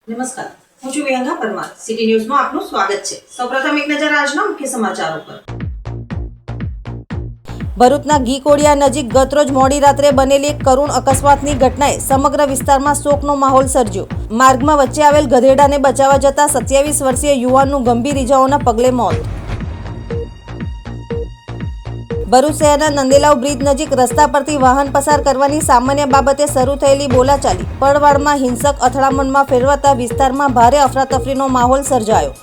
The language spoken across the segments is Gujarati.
નમસ્કાર, હું છું વિહંગા પરમાર. સિટી ન્યૂઝમાં આપનું સ્વાગત છે. સૌપ્રથમ એક નજર આજના મુખ્ય સમાચારો પર. ભરૂચના ઘીકોડિયા નજીક ગતરોજ મોડી રાત્રે બનેલી એક કરુણ અકસ્માતની ઘટનાએ સમગ્ર વિસ્તારમાં શોકનો માહોલ સર્જ્યો. માર્ગમાં વચ્ચે આવેલ ગધેડાને બચાવવા જતા 27 વર્ષીય યુવાનનું ગંભીર ઇજાઓના પગલે મોત. ભરૂચ શહેરના નંદેલાવ બ્રિજ નજીક રસ્તા પરથી વાહન પસાર કરવાની સામાન્ય બાબતે શરૂ થયેલી બોલાચાલી પડવાળમાં હિંસક અથડામણમાં ફેરવાતા વિસ્તારમાં ભારે અફરાતફરીનો માહોલ સર્જાયો.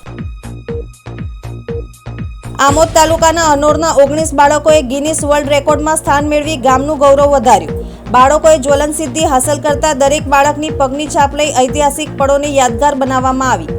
આમોદ તાલુકાના અનોરના 19 બાળકોએ ગિનીસ વર્લ્ડ રેકોર્ડમાં સ્થાન મેળવી ગામનું ગૌરવ વધાર્યું. બાળકોએ જ્વલન સિદ્ધિ હાંસલ કરતા દરેક બાળકની પગની છાપ લઈ ઐતિહાસિક પળોને યાદગાર બનાવવામાં આવી.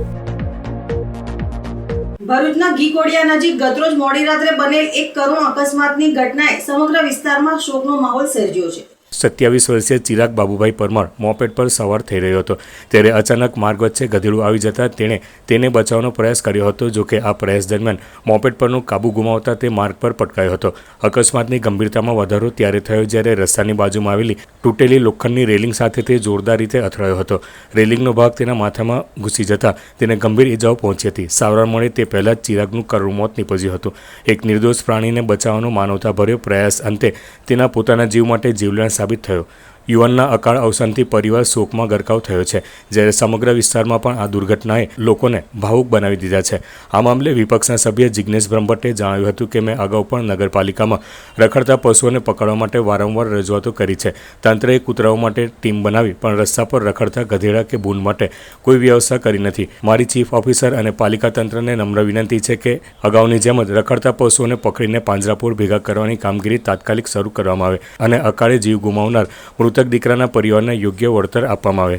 ભરૂચના ઘીકોડિયા નજીક ગતરોજ મોડી રાત્રે બનેલ એક કરુણ અકસ્માતની ઘટનાએ સમગ્ર વિસ્તારમાં શોકનો માહોલ સર્જ્યો છે. 27 વર્ષીય ચિરાગ બાબુભાઈ પરમાર મોપેડ પર સવાર થઈ રહ્યો હતો ત્યારે અચાનક માર્ગ વચ્ચે ગધેડું આવી જતા તેણે તેને બચાવવાનો પ્રયાસ કર્યો હતો. જો કે આ પ્રયાસ દરમિયાન મોપેડ પરનો કાબુ ગુમાવતા તે માર્ગ પર પટકાયો હતો. અકસ્માતની ગંભીરતામાં વધારો ત્યારે થયો જ્યારે રસ્તાની બાજુમાં આવેલી તૂટેલી લોખંડની રેલિંગ સાથે તે જોરદાર રીતે અથડાયો હતો. રેલિંગનો ભાગ તેના માથામાં ઘૂસી જતા તેને ગંભીર ઇજાઓ પહોંચી હતી. સારવાર મળે તે પહેલાં જ ચિરાગનું કરુણ મોત નીપજ્યું હતું. એક નિર્દોષ પ્રાણીને બચાવવાનો માનવતાભર્યો પ્રયાસ અંતે તેના પોતાના જીવ માટે જીવલેણ સાબિત થયો. યુવાનના અકાળ અવસાનથી પરિવાર શોકમાં ગરકાવ થયો છે જ્યારે સમગ્ર વિસ્તારમાં પણ આ દુર્ઘટનાએ લોકોને ભાવુક બનાવી દીધા છે. આ મામલે વિપક્ષના સભ્ય જિગ્નેશ બ્રહ્મભટ્ટે જણાવ્યું હતું કે મેં અગાઉ પણ નગરપાલિકામાં રખડતા પશુઓને પકડવા માટે વારંવાર રજૂઆતો કરી છે. તંત્રએ કૂતરાઓ માટે ટીમ બનાવી પણ રસ્તા પર રખડતા ગધેડા કે ભૂંડ માટે કોઈ વ્યવસ્થા કરી નથી. મારી ચીફ ઓફિસર અને પાલિકા તંત્રને નમ્ર વિનંતી છે કે અગાઉની જેમ જ રખડતા પશુઓને પકડીને પાંજરાપોળ ભેગા કરવાની કામગીરી તાત્કાલિક શરૂ કરવામાં આવે અને અકાળે જીવ ગુમાવનાર મૃતક દીકરાના પરિવારને યોગ્ય વળતર આપવામાં આવે.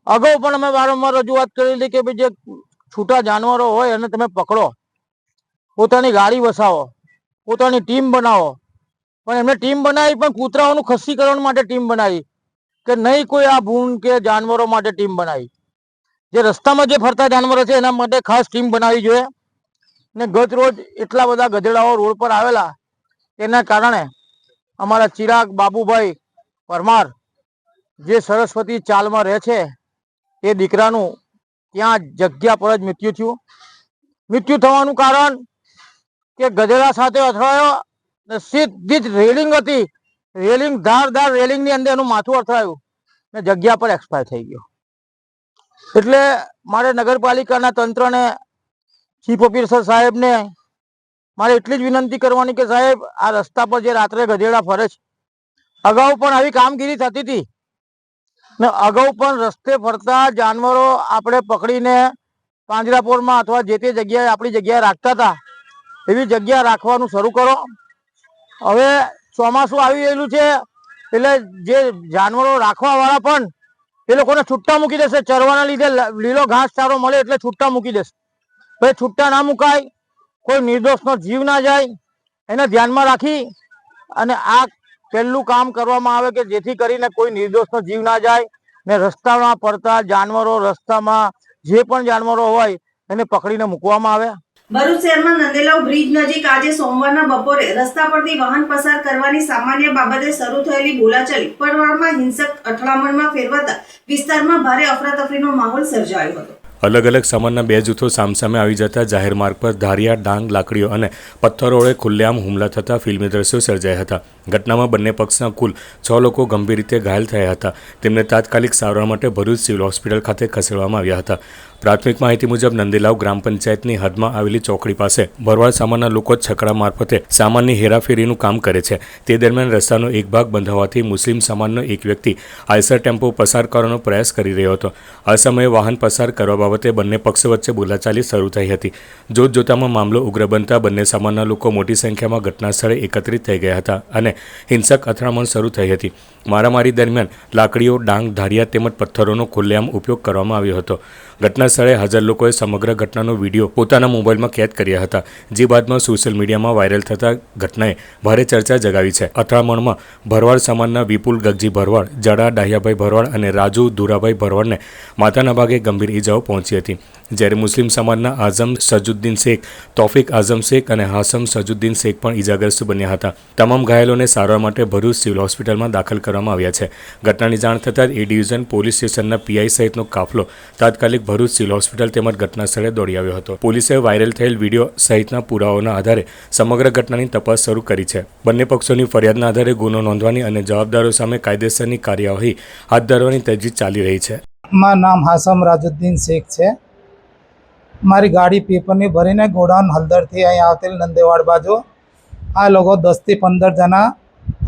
અગાઉ પણ અમે વારંવાર રજૂઆત કરેલી કે ભાઈ જે છૂટા જાનવરો હોય એને તમે પકડો, પોતાની ગાડી વસાવો, પોતાની ટીમ બનાવો. પણ એમને ટીમ બનાવી પણ કૂતરાઓનું ખસીકરણ માટે ટીમ બનાવી કે નહીં કોઈ આ ભૂંડ કે જાનવરો માટે ટીમ બનાવી. જે રસ્તામાં જે ફરતા જાનવરો છે એના માટે ખાસ ટીમ બનાવવી જોઈએ. ને ગત રોજ એટલા બધા ગધેડાઓ રોડ પર આવેલા તેના કારણે અમારા ચિરાગ બાબુભાઈ પરમાર જે સરસ્વતી ચાલમાં રહે છે એ દીકરાનું ત્યાં જગ્યા પર જ મૃત્યુ થયું. મૃત્યુ થવાનું કારણ કે ગધેડા સાથે અથડાયો ને સીધી જ રેલિંગ હતી, રેલિંગ ધારદાર રેલિંગની અંદર એનું માથું અથડાયું ને જગ્યા પર એક્સપાયર થઈ ગયો. એટલે મારે નગરપાલિકાના તંત્રને, ચીફ ઓફિસર સાહેબને મારે એટલી જ વિનંતી કરવાની કે સાહેબ આ રસ્તા પર જે રાત્રે ગધેડા ફરે છે, અગાઉ પણ આવી કામગીરી થતી હતી ને અગાઉ પણ રસ્તે ફરતા જાનવરો આપણે પકડીને પાંજરાપોળમાં અથવા જે તે જગ્યાએ આપણી જગ્યાએ રાખતા હતા એવી જગ્યા રાખવાનું શરૂ કરો. હવે ચોમાસું આવી રહેલું છે એટલે જે જાનવરો રાખવાવાળા પણ એ લોકોને છૂટા મૂકી દેશે. ચરવાના લીધે લીલો ઘાસ ચારો મળે એટલે છૂટા મૂકી દેશે. ભાઈ છૂટા ના મુકાય, કોઈ નિર્દોષનો જીવ ના જાય એને ધ્યાનમાં રાખી અને આ પહેલું કામ કરવામાં આવે કે જેથી કરીને કોઈ નિર્દોષનો જીવ ના જાય ને રસ્તામાં ફરતા જાનવરો, રસ્તામાં જે પણ જાનવરો હોય એને પકડીને મૂકવામાં આવે. ભરૂચ શહેરમાં નંદેલાવ બ્રિજ નજીક આજે સોમવારના બપોરે રસ્તા પરથી વાહન પસાર કરવાની સામાન્ય બાબતે શરૂ થયેલી બોલાચાલી પડવાળમાં હિંસક અથડામણમાં ફેરવાતા વિસ્તારમાં ભારે અફરાતફરીનો માહોલ સર્જાયો હતો. અલગ અલગ સામાનના બે જૂથો સામસામે આવી જતા જાહેર માર્ગ પર ધારિયા, ડાંગ, લાકડીઓ અને પથ્થરો વડે ખુલ્લેઆમ હુમલા થતા ફિલ્મી દ્રશ્યો સર્જાયા હતા. ઘટનામાં બંને પક્ષના કુલ 6 લોકો ગંભીર રીતે ઘાયલ થયા હતા. તેમને તાત્કાલિક સારવાર માટે ભરૂચ સિવિલ હોસ્પિટલ ખાતે ખસેડવામાં આવ્યા હતા. પ્રાથમિક માહિતી મુજબ નંદેલાવ ગ્રામ પંચાયતની હદમાં આવેલી ચોકડી પાસે ભરવાડ સામાનના લોકો છકડા મારફતે સામાનની હેરાફેરીનું કામ કરે છે. તે દરમિયાન રસ્તાનો એક ભાગ બંધ હોવાથી મુસ્લિમ સમાજનો એક વ્યક્તિ આઈસર ટેમ્પો પસાર કરવાનો પ્રયાસ કરી રહ્યો હતો. આ સમયે વાહન પસાર કરવા બાબતે બંને પક્ષો વચ્ચે બોલાચાલી શરૂ થઈ હતી. જોતજોતામાં મામલો ઉગ્ર બનતા બંને સમાજના લોકો મોટી સંખ્યામાં ઘટના સ્થળે એકત્રિત થઈ ગયા હતા અને હિંસક અથડામણ શરૂ થઈ હતી. મારામારી દરમિયાન લાકડીઓ, ડાંગ, ધારિયા તેમજ પથ્થરોનો ખુલ્લેઆમ ઉપયોગ કરવામાં આવ્યો હતો. ઘટના સ્થળે હાજર લોકોએ સમગ્ર ઘટનાનો વિડીયો પોતાના મોબાઈલમાં કેદ કર્યા હતા, જે બાદમાં સોશિયલ મીડિયામાં વાયરલ થતા ઘટનાએ ભારે ચર્ચા જગાવી છે. અથડામણમાં ભરવાડ સમાજના વિપુલ ગગજી ભરવાડ, જડા ડાહ્યાભાઈ ભરવાડ અને રાજુ દુરાભાઈ ભરવાડને માથાના ભાગે ગંભીર ઇજાઓ પહોંચી પહોંચી હતી, જ્યારે મુસ્લિમ સમાજના આઝમ સજુદ્દીન શેખ, તોફિક આઝમ શેખ અને હાસમ સજુદ્દીન શેખ પણ ઇજાગ્રસ્ત બન્યા હતા. તમામ ઘાયલોને સારવાર માટે ભરૂચ સિવિલ હોસ્પિટલમાં દાખલ કરવામાં આવ્યા છે. ઘટનાની જાણ થતાં જ એ ડિવિઝન પોલીસ સ્ટેશનના પીઆઈ સહિતનો કાફલો તાત્કાલિક ભરૂચ સિવિલ હોસ્પિટલ તેમજ ઘટના સ્થળે દોડી આવ્યો હતો. પોલીસે વાયરલ થયેલ વિડીયો સહિતના પુરાવાઓના આધારે સમગ્ર ઘટનાની તપાસ શરૂ કરી છે. બંને પક્ષોની ફરિયાદના આધારે ગુનો નોંધવાની અને જવાબદારો સામે કાયદેસરની કાર્યવાહી હાથ ધરવાની તજવીજ ચાલી રહી છે. મારું નામ હાસમ રાજુદ્દીન શેખ છે. મારી ગાડી પેપરની ભરીને ગોડાઉન હળદરથી અહીં આવતી નંદેવાડ બાજુ આ લોકો 10થી 15 જણા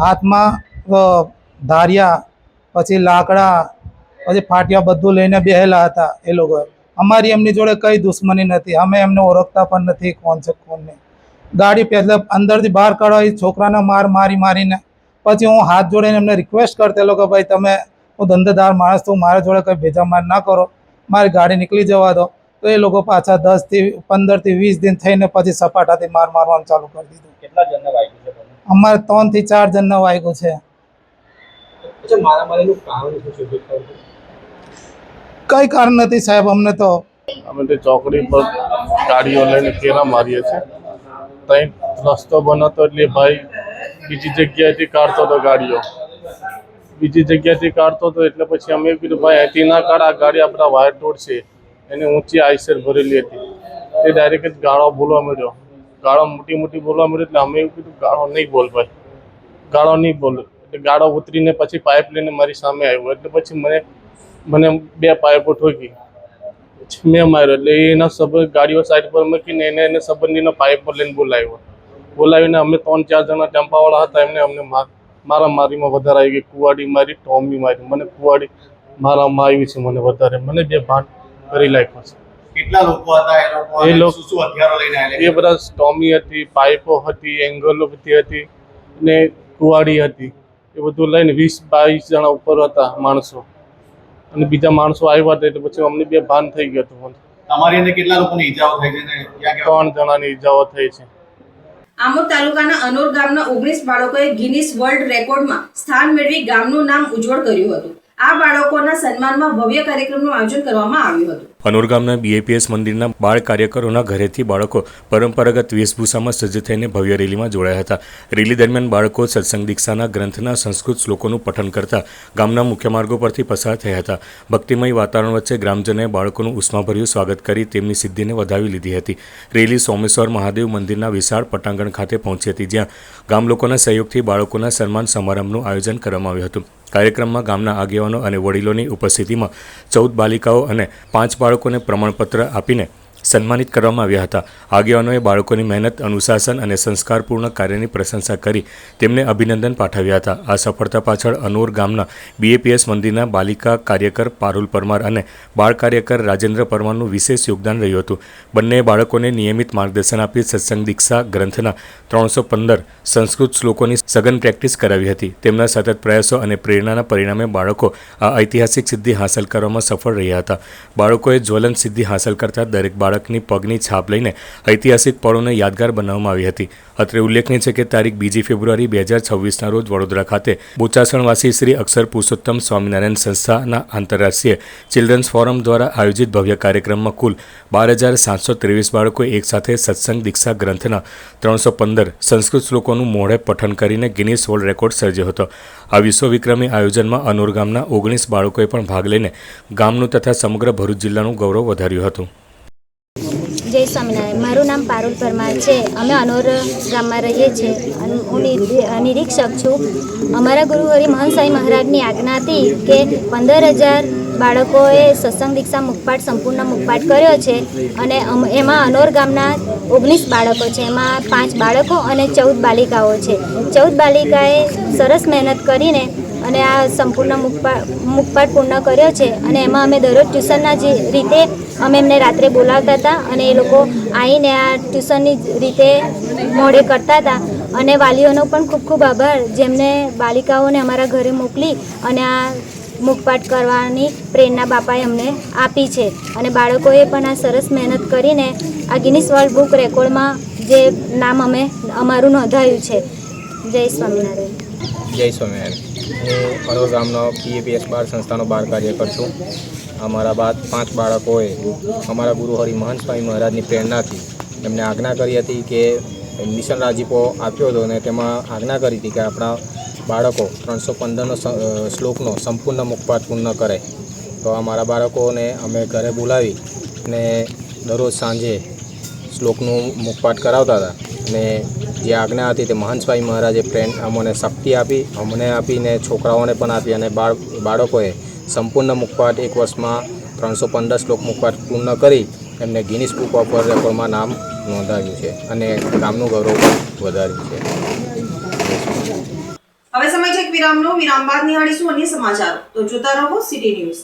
હાથમાં ધારિયા, પછી લાકડા, પછી ફાટિયા બધું લઈને બેહેલા હતા. એ લોકો અમારી એમની જોડે કંઈ દુશ્મની નથી. અમે એમને ઓળખતા પણ નથી કોણ છે કોણ નહીં. ગાડી પહેલાં અંદરથી બહાર કાઢવા છોકરાને મારીને પછી હું હાથ જોડીને એમને રિક્વેસ્ટ કરતેલો કે ભાઈ તમે, હું ધંધેદાર માણસ છું, મારા જોડે કંઈ ભેજામાર ના કરો, મારી ગાડી નીકળી જવા દો. તો એ લોકો પાછા 15 થી 20 દિન થઈને પછી સપાટાથી મારવાનું ચાલુ કરી દીધું. કેટલા જણને વાગ્યું છે? અમારે 3 થી 4 જણને વાગ્યું છે. અચ્છા, મારામારીનું કારણ શું છે? કંઈ કારણ નથી સાહેબ. અમને તો અમે તે ચોકડી પર ગાડીઓ લઈને ફેરા મારીએ છીએ. ત્યાં રસ્તો બનાવતો એટલે ભાઈ બીજી જગ્યાએથી કાઢતો હતો ગાડીઓ, એટલે પછી અમે કીધું ભાઈ અહીંથી ના કાઢ, આ ગાડી આપણા વાયર તોડશે. એને ઊંચી આઈસર ભરેલી હતી. તે ડાયરેક્ટ જ ગાળો બોલવા મળ્યો, ગાળો મોટી બોલવા મળ્યો. એટલે અમે એવું કીધું ગાળો નહીં બોલ ભાઈ, ગાળો નહીં બોલ. એટલે ગાળો ઉતરીને પછી પાઇપ લઈને મારી સામે આવ્યો. એટલે પછી મને 2 પાઇપો ઠોકી, મેં માર્યો. એટલે એના સંબંધ ગાડીઓ સાઈડ પર મૂકીને એને સંબંધીનો પાઇપ પર લઈને બોલાવીને અમે 3-4 જણા ટેમ્પાવાળા હતા, અમને મારીમાં વધારે આવી ગઈ. કુવાડી મારી, ટોમી મારી. મને કુવાડી મારામાં આવી છે મને વધારે. મને 2 ભાન કરી નાખ્યો છે. કેટલા લોકો હતા એ લોકો? શું હથિયારો લઈને આવેલા? એ બધા ટોમી હતી, પાઇપો હતી, એંગલો બધી હતી ને કુવાડી હતી. એ બધું લઈને 20-22 જણા ઉપર હતા માણસો, અને બીજા માણસો આવ્યા હતા. એટલે પછી અમને 2 ભાન થઈ ગયું હતું. તમારી અંદર કેટલા લોકોની ઈજાઓ થઈ છે ને ક્યાં 3 જણાની ઈજાઓ થઈ છે. આમોદ તાલુકાના અનોર ગામના 19 બાળકોએ ગિનીસ વર્લ્ડ રેકોર્ડમાં સ્થાન મેળવી ગામનું નામ ઉજ્જવળ કર્યું હતું. આ બાળકોના સન્માનમાં ભવ્ય કાર્યક્રમનું આયોજન કરવામાં આવ્યું હતું. અનોર ગામના બીએપીએસ મંદિરના બાળ કાર્યકરોના ઘરેથી બાળકો પરંપરાગત વેશભૂષામાં સજ્જ થઈને ભવ્ય રેલીમાં જોડાયા હતા. રેલી દરમિયાન બાળકો સત્સંગ દીક્ષાના ગ્રંથના સંસ્કૃત શ્લોકોનું પઠન કરતા ગામના મુખ્ય માર્ગો પરથી પસાર થયા હતા. ભક્તિમય વાતાવરણ વચ્ચે ગ્રામજનોએ બાળકોનું ઉષ્માભર્યું સ્વાગત કરી તેમની સિદ્ધિને વધાવી લીધી હતી. રેલી સોમેશ્વર મહાદેવ મંદિરના વિશાળ પટાંગણ ખાતે પહોંચી હતી, જ્યાં ગામ લોકોના સહયોગથી બાળકોના સન્માન સમારંભનું આયોજન કરવામાં આવ્યું હતું. કાર્યક્રમમાં ગામના આગેવાનો અને વડીલોની ઉપસ્થિતિમાં 14 બાલિકાઓ અને 5 બાળકોને પ્રમાણપત્ર આપીને સન્માનિત કરવામાં આવ્યા હતા. આગેવાનોએ બાળકોની મહેનત, અનુશાસન અને સંસ્કારપૂર્ણ કાર્યની પ્રશંસા કરી તેમને અભિનંદન પાઠવ્યા હતા. આ સફળતા પાછળ અનોર ગામના બીએપીએસ મંદિરના બાલિકા કાર્યકર પારુલ પરમાર અને બાળ કાર્યકર રાજેન્દ્ર પરમારનું વિશેષ યોગદાન રહ્યું હતું. બંને બાળકોને નિયમિત માર્ગદર્શન આપી સત્સંગ દીક્ષા ગ્રંથના 315 સંસ્કૃત શ્લોકોની સઘન પ્રેક્ટિસ કરાવી હતી. તેમના સતત પ્રયાસો અને પ્રેરણાના પરિણામે બાળકો આ ઐતિહાસિક સિદ્ધિ હાંસલ કરવામાં સફળ રહ્યા હતા. બાળકોએ જ્વલંત સિદ્ધિ હાંસલ કરતા દરેક બાળકની પગની છાપ લઈને ઐતિહાસિક પળોને યાદગાર બનાવવામાં આવી હતી. અત્રે ઉલ્લેખનીય છે કે તારીખ 2 ફેબ્રુઆરી 2026ના રોજ વડોદરા ખાતે બોચાસણવાસી શ્રી અક્ષર પુરુષોત્તમ સ્વામિનારાયણ સંસ્થાના આંતરરાષ્ટ્રીય ચિલ્ડ્રન્સ ફોરમ દ્વારા આયોજિત ભવ્ય કાર્યક્રમમાં કુલ 12,723 બાળકોએ એકસાથે સત્સંગ દીક્ષા ગ્રંથના 315 સંસ્કૃત શ્લોકોનું મોઢે પઠન કરીને ગિનીસ વર્લ્ડ રેકોર્ડ સર્જ્યો હતો. આ વિશ્વવિક્રમી આયોજનમાં અનોર ગામના 19 બાળકોએ પણ ભાગ લઈને ગામનું તથા સમગ્ર ભરૂચ જિલ્લાનું ગૌરવ વધાર્યું હતું. જય સ્વામિનારાયણ. મારું નામ પારુલ પરમાર છે. અમે અનોર ગામમાં રહીએ છીએ અને હું નિરીક્ષક છું. અમારા ગુરુ હરિ મહંત સાંઈ મહારાજની આજ્ઞા હતી કે 15,000 બાળકોએ સત્સંગ દીક્ષા મુખપાઠ સંપૂર્ણ મુખપાઠ કર્યો છે અને એમાં અનોર ગામના 19 બાળકો છે. એમાં 5 બાળકો અને 14 બાલિકાઓ છે. 14 બાલિકાએ સરસ મહેનત કરીને અને આ સંપૂર્ણ મુખપાઠ પૂર્ણ કર્યો છે. અને એમાં અમે દરરોજ ટ્યુશનના જે રીતે અમે એમને રાત્રે બોલાવતા હતા અને એ લોકો આવીને આ ટ્યુશનની રીતે મોડે કરતા હતા. અને વાલીઓનો પણ ખૂબ ખૂબ આભાર, જેમને બાલિકાઓને અમારા ઘરે મોકલી અને આ મુખપાઠ કરવાની પ્રેરણા બાપાએ અમને આપી છે. અને બાળકોએ પણ આ સરસ મહેનત કરીને આ ગિનીસ વર્લ્ડ બુક રેકોર્ડમાં જે નામ અમારું નોંધાયું છે. જય સ્વામિનારાયણ. જય સ્વામિનારાયણ. હું અનોર ગામનો બીએપીએસ બાળ સંસ્થાનો બાળ કાર્યકર છું. અમારા 5 બાળકોએ અમારા ગુરુ હરિ મહંત સ્વામી મહારાજની પ્રેરણાથી એમને આજ્ઞા કરી હતી કે મિશન રાજીપો આપ્યો હતો અને તેમાં આજ્ઞા કરી હતી કે આપણા બાળકો 315નો શ્લોકનો સંપૂર્ણ મુખપાઠ પૂર્ણ કરે. તો અમારા બાળકોને અમે ઘરે બોલાવી અને દરરોજ સાંજે શ્લોકનું મુખપાઠ કરાવતા હતા અને જે આજ્ઞા હતી તે મહંત સ્વામી મહારાજે અમને શક્તિ આપી, અમને આપીને છોકરાઓને પણ આપી અને બાળકોએ સંપૂર્ણ મુખપાઠ 1 વર્ષમાં 315 શ્લોક મુખપાઠ પૂર્ણ કરી એમને ગિનિસ બુક ઓફ વર્લ્ડ રેકોર્ડમાં નામ નોંધાવ્યું છે અને ગામનું ગૌરવ વધાર્યું છે. હવે સમય છે એક વિરામનો. વિરામ બાદ નિહાળીશું અન્ય સમાચારો. તો જોતા રહો સિટી ન્યૂઝ.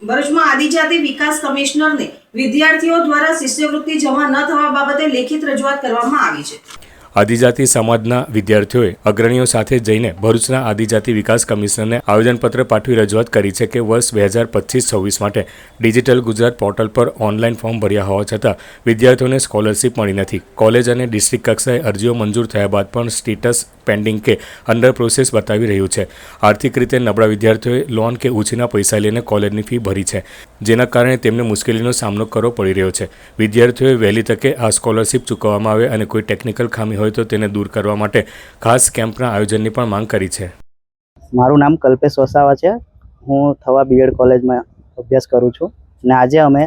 ભરૂચમાં આદિજાતિ વિકાસ કમિશનરને વિદ્યાર્થીઓ દ્વારા શિષ્યવૃત્તિ જમા ન થવા બાબતે લેખિત રજૂઆત કરવામાં આવી છે. આદિજાતિ સમાજના વિદ્યાર્થીઓએ અગ્રણીઓ સાથે જઈને ભરૂચના આદિજાતિ વિકાસ કમિશનરને આવેદનપત્ર પાઠવી રજૂઆત કરી છે કે વર્ષ 2025-26 માટે ડિજિટલ ગુજરાત પોર્ટલ પર ઓનલાઈન ફોર્મ ભર્યા હોવા છતાં વિદ્યાર્થીઓને સ્કોલરશીપ મળી નથી. કોલેજ અને ડિસ્ટ્રિક્ટ કક્ષાએ અરજીઓ મંજૂર થયા બાદ પણ સ્ટેટસ પેન્ડિંગ કે અંડર પ્રોસેસ બતાવી રહ્યું છે. આર્થિક રીતે નબળા વિદ્યાર્થીઓએ લોન કે ઉછીના પૈસા લઈને કોલેજની ફી ભરી છે, જેના કારણે તેમને મુશ્કેલીનો સામનો કરવો પડી રહ્યો છે. વિદ્યાર્થીઓએ વહેલી તકે આ સ્કોલરશીપ ચૂકવવામાં આવે અને કોઈ ટેકનિકલ ખામી હોય તો તેને દૂર કરવા માટે ખાસ કેમ્પના આયોજનની પણ માંગ કરી છે. મારું નામ કલ્પેશ વસાવા છે. હું થવા બીએડ કોલેજમાં અભ્યાસ કરું છું અને આજે અમે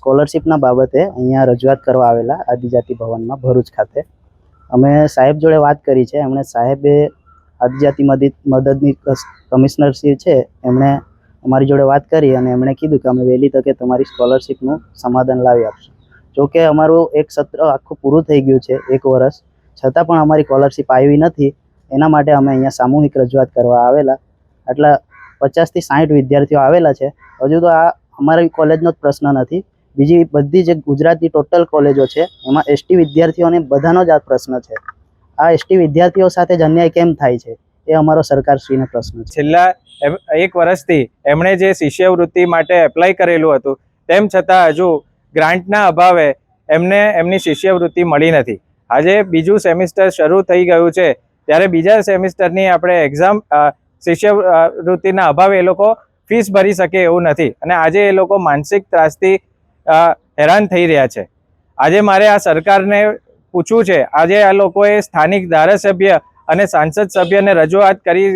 સ્કોલરશીપના બાબતે અહીંયા રજૂઆત કરવા આવેલા આદિજાતિ ભવનમાં ભરૂચ ખાતે. અમે સાહેબ જોડે વાત કરી છે. એમણે સાહેબે આદિજાતિ મદદની કમિશનરશ્રી છે એમણે અમારી જોડે વાત કરી અને એમણે કીધું કે અમે વહેલી તકે તમારી સ્કોલરશીપનું સમાધાન લાવી આપશું. જોકે અમારું એક સત્ર આખું પૂરું થઈ ગયું છે, 1 વર્ષ, છતાં પણ અમારી સ્કોલરશીપ આવી નથી. એના માટે અમે અહીંયા સામૂહિક રજૂઆત કરવા આવેલા. આટલા 50 થી 60 વિદ્યાર્થીઓ આવેલા છે. હજુ તો આ અમારી કોલેજનો જ પ્રશ્ન નથી, બીજી બધી જે ગુજરાતની ટોટલ કોલેજો છે એમાં એસટી વિદ્યાર્થીઓને બધાનો જ આ પ્રશ્ન છે. આ એસટી વિદ્યાર્થીઓ સાથે જ અન્યાય કેમ થાય છે એ અમારો સરકારશ્રીનો પ્રશ્ન છે. છેલ્લા 1 વર્ષથી એમણે જે શિષ્યવૃત્તિ માટે એપ્લાય કરેલું હતું તેમ છતાં હજુ ગ્રાન્ટના અભાવે એમને એમની શિષ્યવૃત્તિ મળી નથી. આજે બીજું સેમિસ્ટર શરૂ થઈ ગયું છે ત્યારે બીજા સેમિસ્ટરની આપણે એક્ઝામ શિષ્યવૃત્તિના અભાવે એ લોકો ફીસ ભરી શકે એવું નથી અને આજે એ લોકો માનસિક ત્રાસથી હેરાન થઈ રહ્યા છે. આજે મારે આ સરકારને પૂછવું છે, આજે આ લોકોએ સ્થાનિક ધારાસભ્ય અને સાંસદ સભ્યને રજૂઆત કરી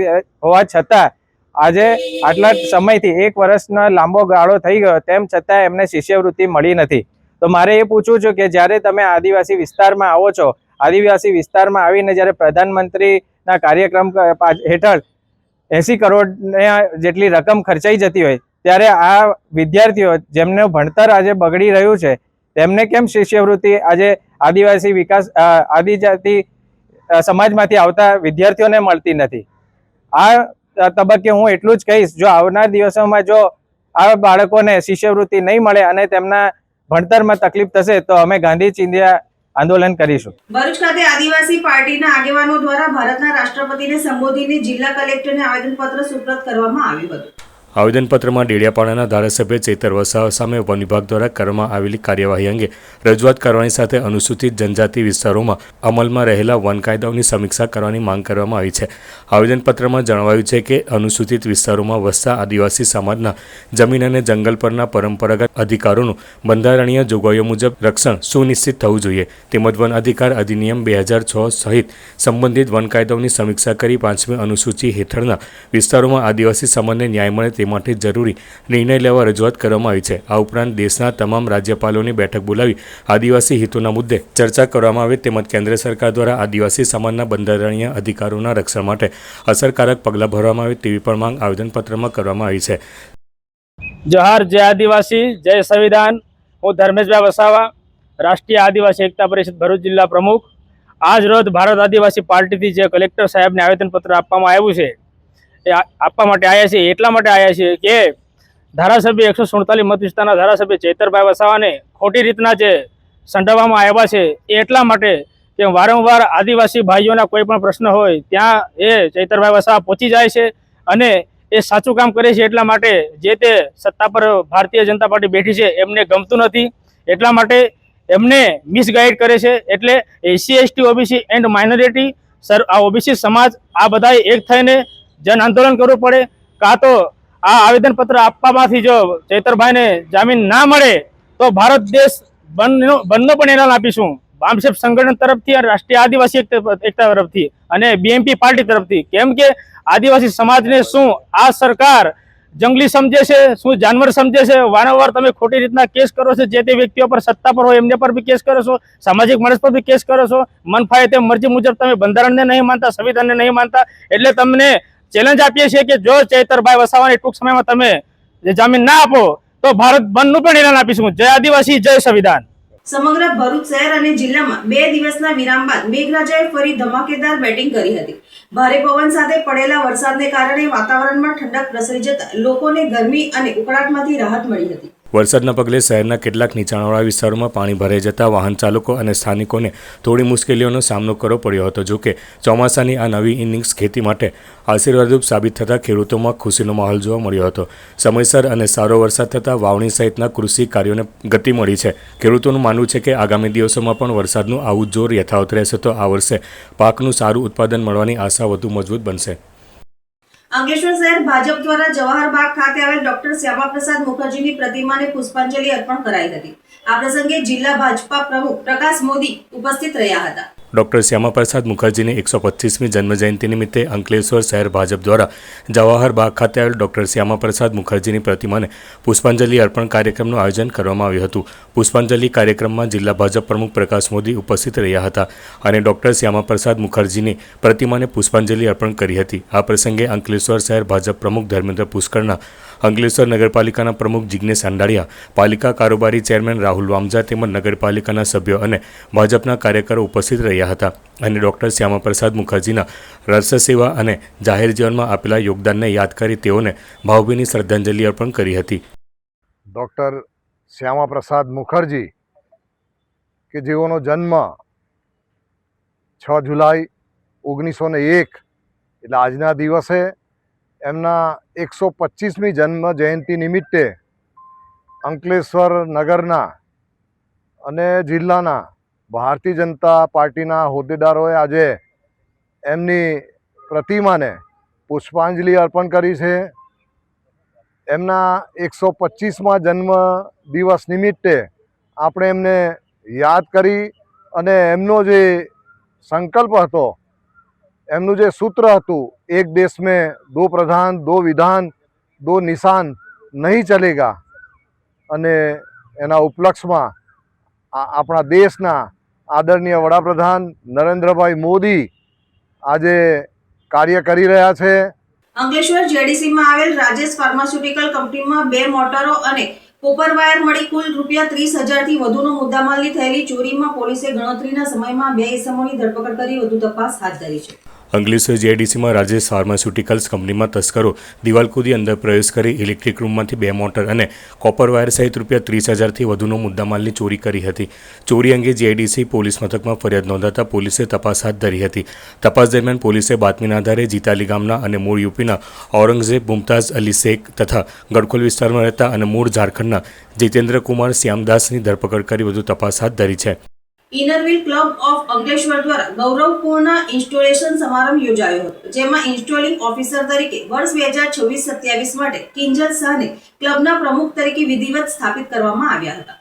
હોવા છતાં આજે આટલા સમયથી 1 વર્ષનો લાંબો ગાળો થઈ ગયો તેમ છતાં એમને શિષ્યવૃત્તિ મળી નથી. તો મારે એ પૂછવું છે કે જ્યારે તમે આદિવાસી વિસ્તારમાં આવો છો, આદિવાસી વિસ્તારમાં આવીને જ્યારે પ્રધાનમંત્રીના કાર્યક્રમ હેઠળ 80 કરોડ જેટલી રકમ ખર્ચાઈ જતી હોય ત્યારે આ વિદ્યાર્થીઓ જેમનું ભણતર આજે બગડી રહ્યું છે તેમને કેમ શિષ્યવૃત્તિ આજે આદિવાસી વિકાસ આદિજાતિ સમાજમાંથી આવતા વિદ્યાર્થીઓને મળતી નથી. આ તબક્કે હું એટલું જ કહીશ, જો આવનાર દિવસોમાં જો આ બાળકોને શિષ્યવૃત્તિ નહીં મળે અને તેમના ભણતરમાં તકલીફ થશે તો અમે ગાંધી ચિંધ્યા આંદોલન કરીશું. ભરૂચ ખાતે આદિવાસી પાર્ટીના આગેવાનો દ્વારા ભારતના રાષ્ટ્રપતિને સંબોધીને જિલ્લા કલેક્ટરને આવેદનપત્ર સુપ્રત કરવામાં આવ્યું હતું. આવેદનપત્રમાં ડેડિયાપાડાના ધારાસભ્ય ચેતર વસાવા સામે વન વિભાગ દ્વારા કરવામાં આવેલી કાર્યવાહી અંગે રજૂઆત કરવાની સાથે અનુસૂચિત જનજાતિ વિસ્તારોમાં અમલમાં રહેલા વન કાયદાઓની સમીક્ષા કરવાની માંગ કરવામાં આવી છે. આવેદનપત્રમાં જણાવાયું છે કે અનુસૂચિત વિસ્તારોમાં વસતા આદિવાસી સમાજના જમીન અને જંગલ પરના પરંપરાગત અધિકારોનું બંધારણીય જોગવાઈઓ મુજબ રક્ષણ સુનિશ્ચિત થવું જોઈએ તેમજ વન અધિકાર અધિનિયમ 2006 સહિત સંબંધિત વન કાયદાઓની સમીક્ષા કરી 5મી અનુસૂચિ હેઠળના વિસ્તારોમાં આદિવાસી સમાજને ન્યાય મળે તે માટે જરૂરી નિર્ણય લેવા રજૂઆત કરવામાં આવી છે. આ ઉપરાંત દેશના તમામ રાજ્યપાલોની બેઠક બોલાવી આદિવાસી હિતોના મુદ્દે ચર્ચા કરવામાં આવે તેમજ કેન્દ્ર સરકાર દ્વારા આદિવાસી સમાજના બંધારણીય અધિકારોના રક્ષણ માટે અસરકારક પગલાં ભરવામાં આવે તેવી પણ માંગ આવેદનપત્રમાં કરવામાં આવી છે. જોહાર, જય આદિવાસી, જય સંવિધાન. હું ધર્મેશભાઈ વસાવા, રાષ્ટ્રીય આદિવાસી એકતા પરિષદ ભરૂચ જિલ્લા પ્રમુખ. આજ રોજ ભારત આદિવાસી પાર્ટીથી જે કલેક્ટર સાહેબને આવેદનપત્ર આપવામાં આવ્યું છે એ આપવા માટે આવ્યા છીએ. એટલા માટે આવ્યા છીએ કે ધારાસભ્ય 147 મત વિસ્તારના ધારાસભ્ય ચૈતરભાઈ વસાવાને ખોટી રીતના જે સંડોવવામાં આવ્યા છે એ એટલા માટે કે વારંવાર આદિવાસી ભાઈઓના કોઈ પણ પ્રશ્ન હોય ત્યાં એ ચૈતરભાઈ વસાવા પહોંચી જાય છે અને એ સાચું કામ કરે છે. એટલા માટે જે તે સત્તા પર ભારતીય જનતા પાર્ટી બેઠી છે એમને ગમતું નથી, એટલા માટે એમને મિસગાઈડ કરે છે. એટલે SC ST OBC and minority આ ઓબીસી સમાજ આ બધાએ એક થઈને જન આંદોલન કરવું પડે, કાં તો આ આવેદનપત્ર આપવામાંથી જો ચૈતરભાઈને જામીન ના મળે તો ભારત દેશ બંધનો પણ એલાન આપીશું. બામસેફ સંગઠન તરફથી અને રાષ્ટ્રીય આદિવાસી એકતા તરફથી અને બીએમપી પાર્ટી તરફથી. કેમ કે આદિવાસી સમાજને શું આ સરકાર જંગલી સમજે છે, શું જાનવર સમજે છે? વારંવાર તમે ખોટી રીતના કેસ કરો છો, જે તે વ્યક્તિઓ પર સત્તા પર હોય એમને પર બી કેસ કરો છો, સામાજિક માણસ પર બી કેસ કરો છો. મન ફાવે તે મરજી મુજબ તમે બંધારણને નહીં માનતા, સંવિધાનને નહીં માનતા. એટલે તમને ચેલેન્જ આપીએ છીએ કે જો ચૈતરભાઈ વસાવાને ટૂંક સમયમાં તમે જામીન ના આપો તો ભારત બંધનું પણ એલાન આપીશું. જય આદિવાસી, જય સંવિધાન. સમગ્ર ભરૂચ શહેર અને જિલ્લામાં 2 દિવસના વિરામ બાદ મેઘરાજાએ ફરી ધમાકેદાર બેટિંગ કરી હતી. ભારે પવન સાથે પડેલા વરસાદને કારણે વાતાવરણમાં ઠંડક પ્રસરી જતા લોકોને ગરમી અને ઉકળાટમાંથી રાહત મળી હતી. વરસાદના પગલે શહેરના કેટલાક નીચાણવાળા વિસ્તારોમાં પાણી ભરાઈ જતા વાહન ચાલકો અને સ્થાનિકોને થોડી મુશ્કેલીઓનો સામનો કરવો પડ્યો હતો. જોકે ચોમાસાની આ નવી ઇનિંગ્સ ખેતી માટે આશીર્વાદરૂપ સાબિત થતાં ખેડૂતોમાં ખુશીનો માહોલ જોવા મળ્યો હતો. સમયસર અને સારો વરસાદ થતાં વાવણી સહિતના કૃષિ કાર્યોને ગતિ મળી છે. ખેડૂતોનું માનવું છે કે આગામી દિવસોમાં પણ વરસાદનું આવું જોર યથાવત રહેશે તો આ વર્ષે પાકનું સારું ઉત્પાદન મળવાની આશા વધુ મજબૂત બનશે. અંકલેશ્વર શહેર ભાજપ દ્વારા જવાહર બાગ ખાતે આવેલ ડોક્ટર શ્યામાપ્રસાદ મુખર્જીની પ્રતિમાને પુષ્પાંજલિ અર્પણ કરાઈ હતી. આ પ્રસંગે જિલ્લા ભાજપા પ્રમુખ પ્રકાશ મોદી ઉપસ્થિત રહ્યા હતા. ડૉક્ટર શ્યામાપ્રસાદ મુખર્જીની 125મી જન્મજયંતિ નિમિત્તે અંકલેશ્વર શહેર ભાજપ દ્વારા જવાહર બાગ ખાતે આવેલ ડૉક્ટર શ્યામાપ્રસાદ મુખર્જીની પ્રતિમાને પુષ્પાંજલિ અર્પણ કાર્યક્રમનું આયોજન કરવામાં આવ્યું હતું. પુષ્પાંજલિ કાર્યક્રમમાં જિલ્લા ભાજપ પ્રમુખ પ્રકાશ મોદી ઉપસ્થિત રહ્યા હતા અને ડૉક્ટર શ્યામાપ્રસાદ મુખર્જીની પ્રતિમાને પુષ્પાંજલિ અર્પણ કરી હતી. આ પ્રસંગે અંકલેશ્વર શહેર ભાજપ પ્રમુખ ધર્મેન્દ્ર પુષ્કરના, અંકલેશ્વર નગરપાલિકાના પ્રમુખ જિગ્નેશ અંડાળિયા, પાલિકા કારોબારી ચેરમેન રાહુલ વામજા તેમજ નગરપાલિકાના સભ્યો અને ભાજપના કાર્યકરો ઉપસ્થિત રહ્યા હતા અને ડૉક્ટર શ્યામાપ્રસાદ મુખર્જીના રાષ્ટ્ર સેવા અને જાહેર જીવનમાં આપેલા યોગદાનને યાદ કરી તેઓને ભાવભીની શ્રદ્ધાંજલિ અર્પણ કરી હતી. ડૉક્ટર શ્યામાપ્રસાદ મુખર્જી કે જેઓનો જન્મ 6 જુલાઈ 1901 એટલે આજના દિવસે એમના 125મી જન્મ જયંતિ નિમિત્તે અંકલેશ્વર નગરના અને જિલ્લાના ભારતીય જનતા પાર્ટીના હોદ્દેદારોએ આજે એમની પ્રતિમાને પુષ્પાંજલિ અર્પણ કરી છે. એમના 125મા જન્મ દિવસ નિમિત્તે આપણે એમને યાદ કરી અને એમનો જે સંકલ્પ હતો, એમનું જે સૂત્ર હતું, એક દેશ મેં દો પ્રધાન, દો વિધાન, દો નિશાન નહીં ચલેગા, અને એના ઉપલક્ષમાં આપણા દેશના આદરણીય વડાપ્રધાન નરેન્દ્રભાઈ મોદી આજે કાર્ય કરી રહ્યા છે. અંકલેશ્વર જેડીસીમાં આવેલ રાજેશ ફાર્માસ્યુટિકલ કંપનીમાં 2 મોટરો અને કોપર વાયર મળી કુલ ₹30,000 થી વધુનો મુદ્દામાલની થયેલી ચોરીમાં પોલીસે ગણતરીના સમયમાં 2 ઇસમોની ધરપકડ કરી વધુ તપાસ હાથ ધરી છે. અંકલેશ્વર જીઆઈડીસીમાં રાજેશ ફાર્માસ્યુટિકલ્સ કંપનીમાં તસ્કરો દિવાલ કૂદી અંદર પ્રવેશ કરી ઇલેક્ટ્રિક રૂમમાંથી 2 મોટર અને કોપર વાયર સહિત ₹30,000 થી વધુનો મુદ્દામાલની ચોરી કરી હતી. ચોરી અંગે જીઆઈડીસી પોલીસ મથકમાં ફરિયાદ નોંધાતા પોલીસે તપાસ હાથ ધરી હતી. તપાસ દરમિયાન પોલીસે બાતમીના આધારે જીતાલી ગામના અને મૂળ યુપીના ઔરંગઝેબ મુમતાઝ અલી શેખ તથા ગડખોલ વિસ્તારમાં રહેતા અને મૂળ ઝારખંડના જીતેન્દ્ર કુમાર શ્યામદાસની ધરપકડ કરી વધુ તપાસ હાથ ધરી છે. ઇનરવ્હીલ ક્લબ ઓફ અંકલેશ્વર દ્વારા ગૌરવપૂર્ણ ઇન્સ્ટોલેશન સમારંભ યોજાયો હતો, જેમાં ઇન્સ્ટોલિંગ ઓફિસર તરીકે વર્ષ 2026-27 માટે કિંજલ શાહને ક્લબના પ્રમુખ તરીકે વિધિવત સ્થાપિત કરવામાં આવ્યા હતા.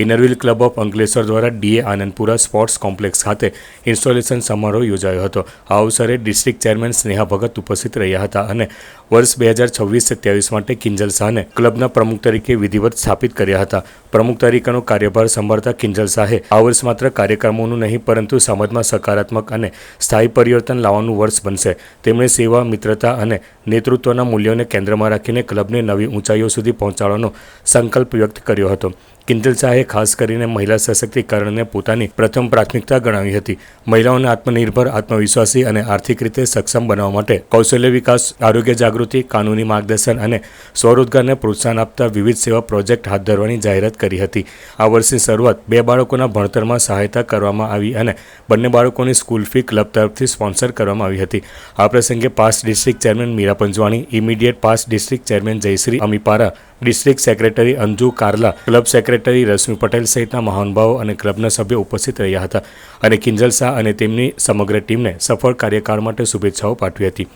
ઇનરવ્હીલ ક્લબ ઓફ અંકલેશ્વર દ્વારા ડીએ આનંદપુરા સ્પોર્ટ્સ કોમ્પ્લેક્સ ખાતે ઇન્સ્ટોલેશન સમારોહ યોજાયો હતો. આ અવસરે ડિસ્ટ્રિક્ટ ચેરમેન સ્નેહા ભગત ઉપસ્થિત રહ્યા હતા અને વર્ષ 2026-27 માટે કિંજલ શાહને ક્લબના પ્રમુખ તરીકે વિધિવત સ્થાપિત કર્યા હતા. પ્રમુખ તરીકેનો કાર્યભાર સંભાળતા કિંજલ શાહે આ વર્ષ માત્ર કાર્યક્રમોનું નહીં પરંતુ સમાજમાં સકારાત્મક અને સ્થાયી પરિવર્તન લાવવાનું વર્ષ બનશે. તેમણે સેવા, મિત્રતા અને નેતૃત્વના મૂલ્યોને કેન્દ્રમાં રાખીને ક્લબને નવી ઊંચાઈઓ સુધી પહોંચાડવાનો સંકલ્પ વ્યક્ત કર્યો હતો. કિંજલ શાહે ખાસ કરીને મહિલા સશક્તિકરણને પોતાની પ્રથમ પ્રાથમિકતા ગણાવી હતી. મહિલાઓને આત્મનિર્ભર, આત્મવિશ્વાસી અને આર્થિક રીતે સક્ષમ બનાવવા માટે કૌશલ્ય વિકાસ, આરોગ્ય જાગૃતિ, કાનૂની માર્ગદર્શન અને સ્વરોજગારને પ્રોત્સાહન આપતા વિવિધ સેવા પ્રોજેક્ટ હાથ ધરવાની જાહેરાત કરી હતી. આ વર્ષની શરૂઆત 2 બાળકોના ભણતરમાં સહાયતા કરવામાં આવી અને બંને બાળકોની સ્કૂલ ફી ક્લબ તરફથી સ્પોન્સર કરવામાં આવી હતી. આ પ્રસંગે past district chairman Meera Panjwani, immediate past district chairman Jayshree Amipara, district secretary Anju Karla, club secretary Rashmi Patel સહિતના મહાનુભાવો અને ક્લબના સભ્યો ઉપસ્થિત રહ્યા હતા અને કિંજલ શાહ અને તેમની સમગ્ર ટીમને સફળ કાર્યકાળ માટે શુભેચ્છાઓ પાઠવી હતી.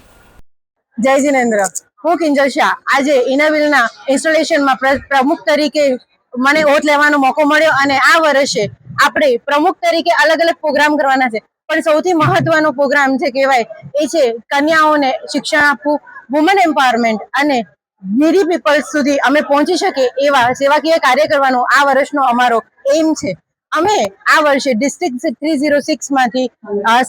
જય જિનેન્દ્ર. હું કિંજલ શાહ. આજે ઇનાવિલના ઇન્સ્ટોલેશનમાં પ્રમુખ તરીકે મને ઓથ લેવાનો મોકો મળ્યો અને આ વર્ષે આપણે પ્રમુખ તરીકે અલગ અલગ પ્રોગ્રામ કરવાના છે, પણ સૌથી મહત્વનો પ્રોગ્રામ જે કહેવાય એ છે કન્યાઓને શિક્ષણ આપવું, વુમન એમ્પાવરમેન્ટ અને નીડી પીપલ્સ સુધી અમે પહોંચી શકીએ એવા સેવાકીય કાર્ય કરવાનો આ વર્ષનો અમારો એમ છે. અમે આ વર્ષે ડિસ્ટ્રિક્ટ 306 માંથી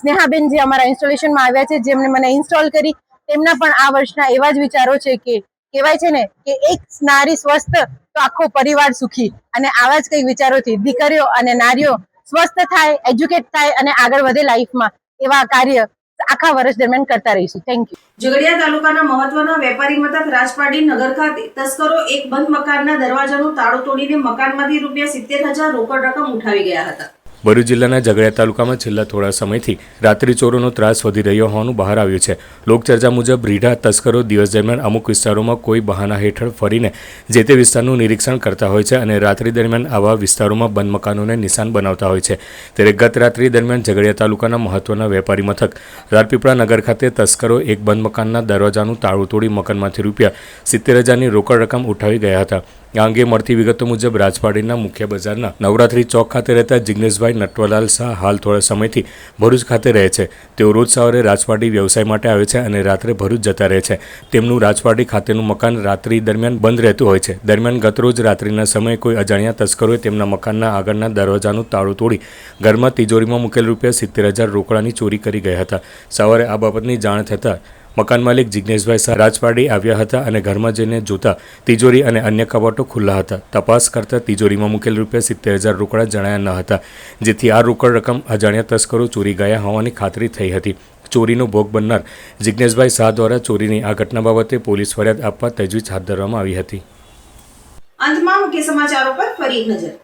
સ્નેહાબેન જે અમારા ઇન્સ્ટોલેશનમાં આવ્યા છે, જેમને મને ઇન્સ્ટોલ કરી, તેમના પણ આ વર્ષના એવા જ વિચારો છે કે કહેવાય છે ને કે એક નારી સ્વસ્થ તો આખો પરિવાર સુખી, અને આવા જ કંઈક વિચારોથી દીકરીઓ અને નારીઓ સ્વસ્થ થાય, એજ્યુકેટ થાય અને આગળ વધે લાઈફમાં, એવા કાર્ય આખા વર્ષ દરમિયાન કરતા રહીશું. Thank you. ઝઘડિયા તાલુકાના મહત્વના વેપારી મથક રાજપારડી નગર ખાતે તસ્કરો એક બંધ મકાનના દરવાજાનું તાળું તોડીને મકાનમાંથી ₹70,000 રોકડ રકમ ઉઠાવી ગયા હતા. ભરૂચ જિલ્લાના ઝઘડિયા તાલુકામાં છેલ્લા થોડા સમયથી રાત્રિ ચોરોનો ત્રાસ વધી રહ્યો હોવાનું બહાર આવ્યું છે. લોકચર્ચા મુજબ રીઢા તસ્કરો દિવસ દરમિયાન અમુક વિસ્તારોમાં કોઈ બહાના હેઠળ ફરીને જે તે વિસ્તારનું નિરીક્ષણ કરતા હોય છે અને રાત્રિ દરમિયાન આવા વિસ્તારોમાં બંધ મકાનોને નિશાન બનાવતા હોય છે. ત્યારે ગત રાત્રિ દરમિયાન ઝઘડિયા તાલુકાના મહત્વના વેપારી મથક રાજપીપળા નગર ખાતે તસ્કરો એક બંધ મકાનના દરવાજાનું તાળું તોડી મકાનમાંથી ₹70,000ની રોકડ રકમ ઉઠાવી ગયા હતા. આ અંગે મળતી વિગતો મુજબ રાજપારડીના મુખ્ય બજારના નવરાત્રી ચોક ખાતે રહેતા જિગ્નેશભાઈ નટવરલાલ શાહ હાલ થોડા સમયથી ભરૂચ ખાતે રહે છે. તેઓ રોજ સવારે રાજપારડી વ્યવસાય માટે આવે છે અને રાત્રે ભરૂચ જતા રહે છે. તેમનું રાજપારડી ખાતેનું મકાન રાત્રિ દરમિયાન બંધ રહેતું હોય છે. દરમિયાન ગતરોજ રાત્રિના સમયે કોઈ અજાણ્યા તસ્કરોએ તેમના મકાનના આગળના દરવાજાનું તાળું તોડી ઘરમાં તિજોરીમાં મૂકેલ ₹70,000 રોકડાની ચોરી કરી ગયા હતા. સવારે આ બાબતની જાણ થતાં મકાન માલિક જિગ્નેશભાઈ શાહ રાજપારડી આવ્યા હતા અને ઘરમાં જઈને જોતા તિજોરી અને અન્ય કબાટો ખુલ્લા હતા. તપાસ કરતા તિજોરીમાં મૂકેલ ₹70,000 રોકડા જણાયા ન હતા, જેથી આ રોકડ રકમ અજાણ્યા તસ્કરો ચોરી ગયા હોવાની ખાતરી થઈ હતી. ચોરીનો ભોગ બનનાર જિગ્નેશભાઈ શાહ દ્વારા ચોરીની આ ઘટના બાબતે પોલીસ ફરિયાદ આપવા તજવીજ હાથ ધરવામાં આવી હતી. અંતમાં મુખ્ય સમાચારો પર ફરી એક નજર.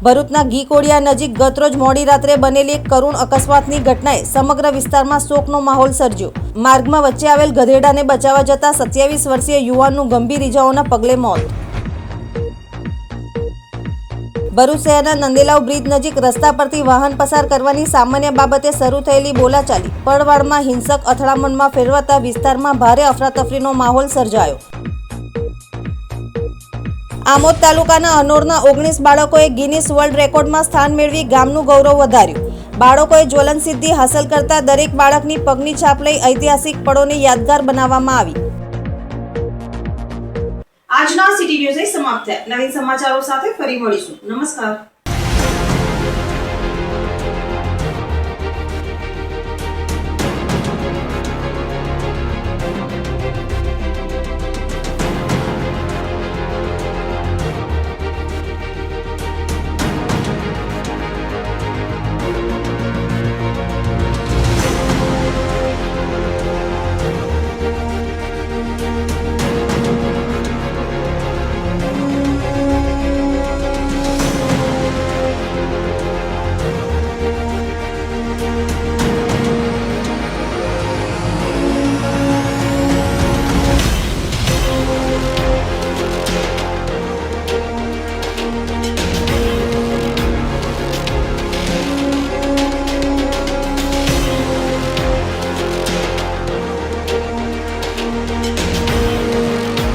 ભરૂચના ઘીકોડિયા નજીક ગતરોજ મોડી રાત્રે બનેલી એક કરુણ અકસ્માતની ઘટનાએ સમગ્ર વિસ્તારમાં શોકનો માહોલ સર્જ્યો. માર્ગમાં વચ્ચે આવેલ ગધેડાને બચાવવા જતા 27 વર્ષીય યુવાનનું ગંભીર ઇજાઓના પગલે મોત. ભરૂચ શહેરના નંદેલાવ બ્રિજ નજીક રસ્તા પરથી વાહન પસાર કરવાની સામાન્ય બાબતે શરૂ થયેલી બોલાચાલી પડવાળમાં હિંસક અથડામણમાં ફેરવાતા વિસ્તારમાં ભારે અફરાતફરીનો માહોલ સર્જાયો. આમોદ તાલુકાના અનોરના 19 બાળકોએ ગિનિસ વર્લ્ડ રેકોર્ડમાં સ્થાન મેળવી ગામનું ગૌરવ વધાર્યું. બાળકોએ જ્વલન સિદ્ધિ હાંસલ કરતા દરેક બાળકની પગની છાપ લઈ ઐતિહાસિક પળોને યાદગાર બનાવવામાં આવી. આજના સિટી ન્યૂઝ સમાપ્ત થયા. નવીન સમાચારો સાથે ફરી મળીશું. નમસ્કાર.